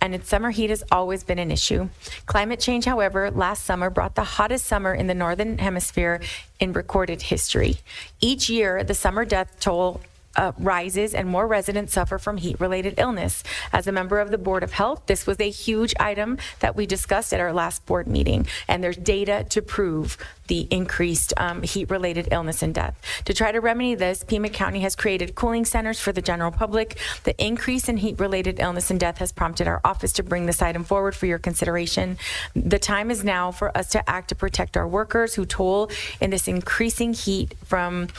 and its summer heat has always been an issue. Climate change, however, last summer brought the hottest summer in the Northern Hemisphere in recorded history. Each year, the summer death toll rises and more residents suffer from heat-related illness. As a member of the Board of Health, this was a huge item that we discussed at our last board meeting, and there's data to prove the increased heat-related illness and death. To try to remedy this, Pima County has created cooling centers for the general public. The increase in heat-related illness and death has prompted our office to bring this item forward for your consideration. The time is now for us to act to protect our workers who toll in this increasing heat from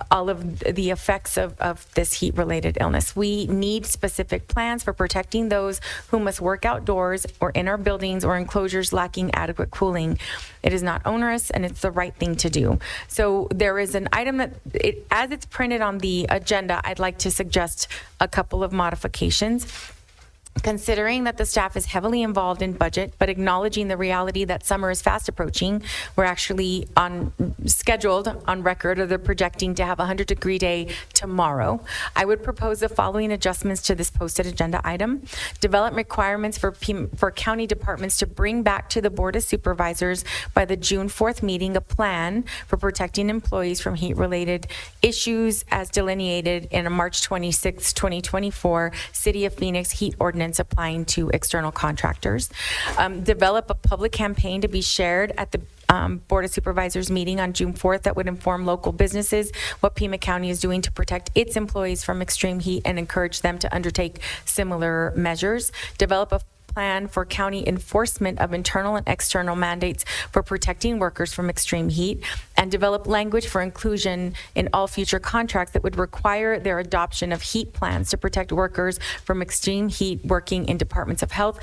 all of the effects of this heat-related illness. We need specific plans for protecting those who must work outdoors or in our buildings or enclosures lacking adequate cooling. It is not onerous, and it's the right thing to do. So there is an item that, as it's printed on the agenda, I'd like to suggest a couple of modifications. Considering that the staff is heavily involved in budget, but acknowledging the reality that summer is fast approaching, we're actually scheduled on record, or they're projecting to have a 100-degree day tomorrow. I would propose the following adjustments to this posted agenda item. Develop requirements for county departments to bring back to the Board of Supervisors by the June 4th meeting a plan for protecting employees from heat-related issues as delineated in a March 26, 2024 City of Phoenix Heat Ordinance applying to external contractors. Develop a public campaign to be shared at the Board of Supervisors meeting on June 4th that would inform local businesses what Pima County is doing to protect its employees from extreme heat and encourage them to undertake similar measures. Develop a plan for county enforcement of internal and external mandates for protecting workers from extreme heat, and develop language for inclusion in all future contracts that would require their adoption of heat plans to protect workers from extreme heat working in departments of health,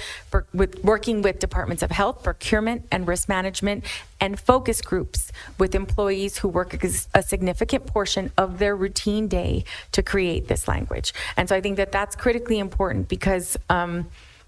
working with departments of health, procurement and risk management, and focus groups with employees who work a significant portion of their routine day to create this language. And so I think that that's critically important because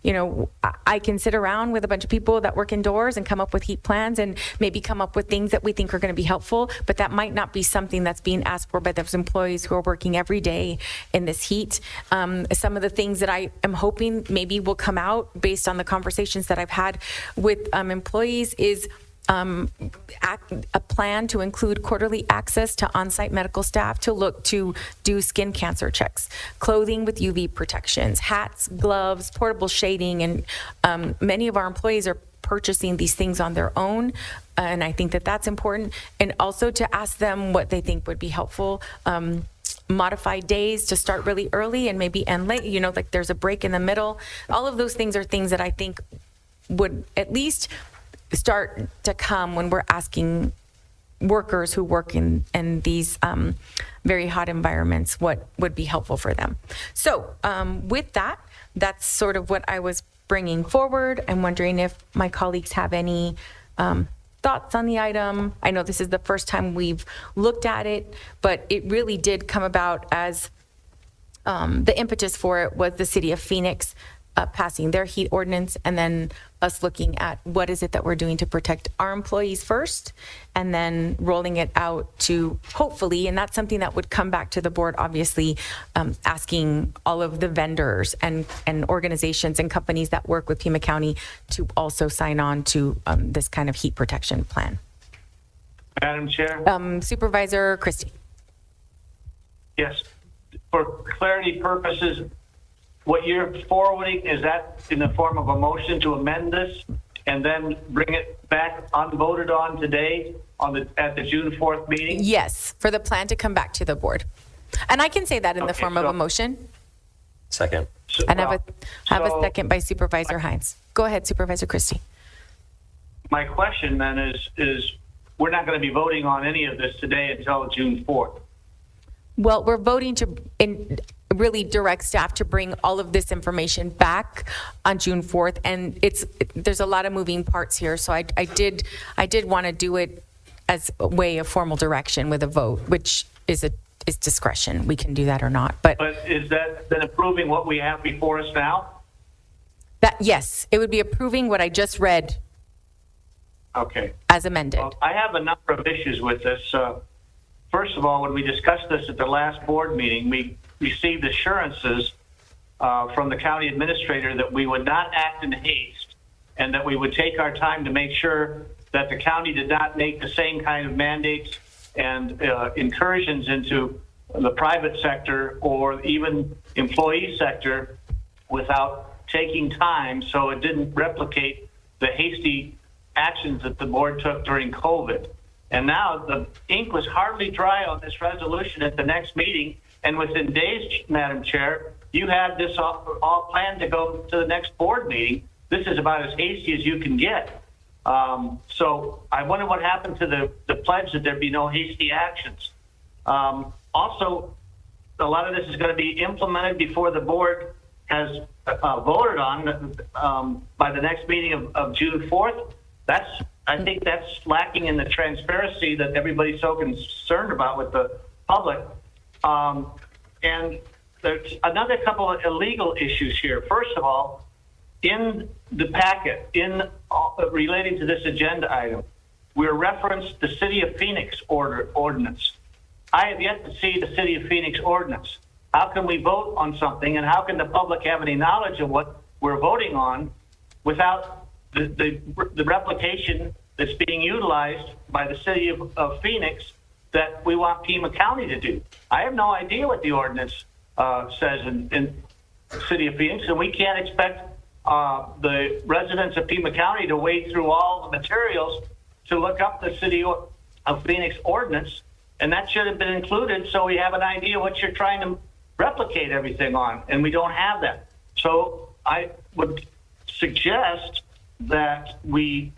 you know, I can sit around with a bunch of people that work indoors and come up with heat plans and maybe come up with things that we think are going to be helpful, but that might not be something that's being asked for by those employees who are working every day in this heat. Some of the things that I am hoping maybe will come out based on the conversations that I've had with employees is a plan to include quarterly access to on-site medical staff to do skin cancer checks, clothing with UV protections, hats, gloves, portable shading, and many of our employees are purchasing these things on their own, and I think that that's important. And also to ask them what they think would be helpful. Modified days to start really early and maybe end late, you know, like there's a break in the middle. All of those things are things that I think would at least start to come when we're asking workers who work in these very hot environments what would be helpful for them. So with that, that's sort of what I was bringing forward. I'm wondering if my colleagues have any thoughts on the item. I know this is the first time we've looked at it, but it really did come about as the impetus for it was the City of Phoenix passing their heat ordinance, and then us looking at what is it that we're doing to protect our employees first, and then rolling it out to hopefully, and that's something that would come back to the board, obviously, asking all of the vendors and organizations and companies that work with Pima County to also sign on to this kind of heat protection plan. Madam Chair? Supervisor Christie. Yes. For clarity purposes, what you're forwarding, is that in the form of a motion to amend this and then bring it back unvoted on today at the June 4th meeting? Yes, for the plan to come back to the board. And I can say that in the form of a motion. Second. And have a second by Supervisor Hines. Go ahead, Supervisor Christie. My question then is we're not going to be voting on any of this today until June 4th. Well, we're voting to really direct staff to bring all of this information back on June 4th, and there's a lot of moving parts here, so I did want to do it as a way of formal direction with a vote, which is discretion. We can do that or not, but is that then approving what we have before us now? That yes, it would be approving what I just read. Okay. As amended. Well, I have a number of issues with this. First of all, when we discussed this at the last board meeting, we received assurances from the county administrator that we would not act in haste and that we would take our time to make sure that the county did not make the same kind of mandates and incursions into the private sector or even employee sector without taking time so it didn't replicate the hasty actions that the board took during COVID. And now the ink was hardly dry on this resolution at the next meeting. And within days, Madam Chair, you had this all planned to go to the next board meeting. This is about as hasty as you can get. So I wonder what happened to the pledge that there be no hasty actions. Also, a lot of this is going to be implemented before the board has voted on by the next meeting of June 4th. I think that's lacking in the transparency that everybody's so concerned about with the public. And there's another couple of illegal issues here. First of all, in the packet, relating to this agenda item, we're referenced the City of Phoenix ordinance. I have yet to see the City of Phoenix ordinance. How can we vote on something, and how can the public have any knowledge of what we're voting on without the replication that's being utilized by the City of Phoenix that we want Pima County to do? I have no idea what the ordinance says in the City of Phoenix, and we can't expect the residents of Pima County to wade through all the materials to look up the City of Phoenix ordinance, and that should have been included so we have an idea what you're trying to replicate everything on, and we don't have that. So I would suggest that we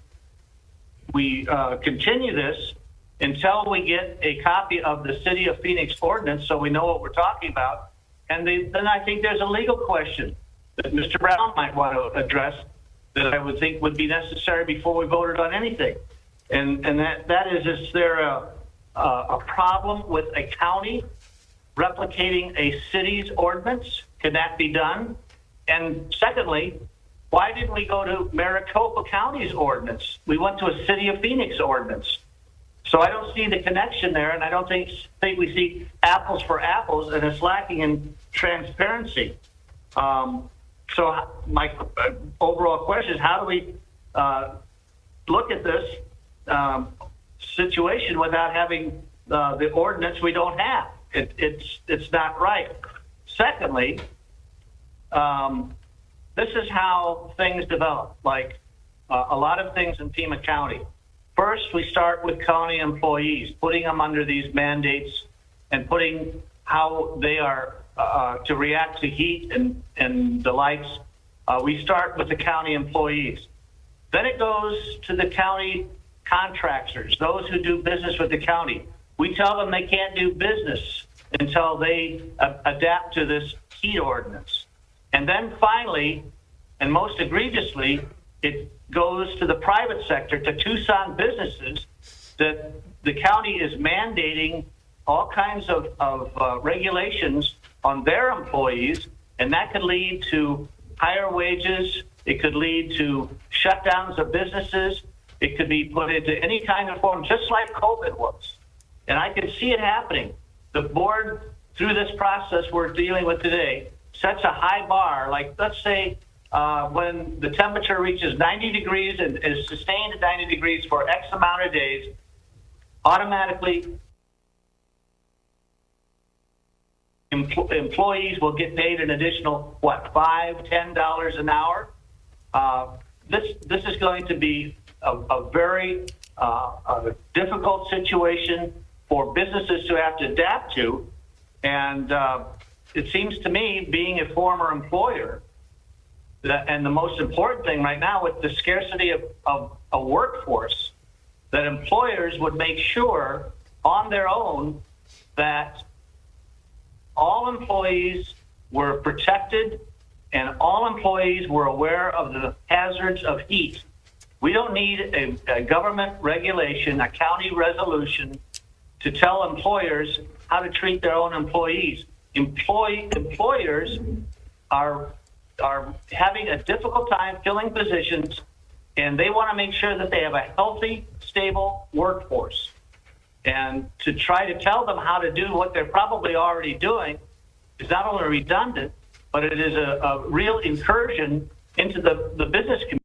continue this until we get a copy of the City of Phoenix ordinance so we know what we're talking about. And then I think there's a legal question that Mr. Brown might want to address that I would think would be necessary before we voted on anything. And that is there a problem with a county replicating a city's ordinance? Can that be done? And secondly, why didn't we go to Maricopa County's ordinance? We went to a City of Phoenix ordinance. So I don't see the connection there, and I don't think we see apples for apples, and it's lacking in transparency. So my overall question is, how do we look at this situation without having the ordinance we don't have? It's not right. Secondly, this is how things develop, like a lot of things in Pima County. First, we start with county employees, putting them under these mandates and putting how they are to react to heat and the likes. We start with the county employees. Then it goes to the county contractors, those who do business with the county. We tell them they can't do business until they adapt to this heat ordinance. And then finally, and most egregiously, it goes to the private sector, to Tucson businesses, that the county is mandating all kinds of regulations on their employees, and that could lead to higher wages. It could lead to shutdowns of businesses. It could be put into any kind of form, just like COVID was. And I can see it happening. The board, through this process we're dealing with today, sets a high bar. Like, let's say when the temperature reaches 90 degrees and is sustained at 90 degrees for X amount of days, automatically employees will get paid an additional, what, $5, $10 an hour? This is going to be a very difficult situation for businesses to have to adapt to. And it seems to me, being a former employer, and the most important thing right now with the scarcity of a workforce, that employers would make sure on their own that all employees were protected and all employees were aware of the hazards of heat. We don't need a government regulation, a county resolution to tell employers how to treat their own employees. Employers are having a difficult time filling positions, and they want to make sure that they have a healthy, stable workforce. And to try to tell them how to do what they're probably already doing is not only redundant, but it is a real incursion into the business community.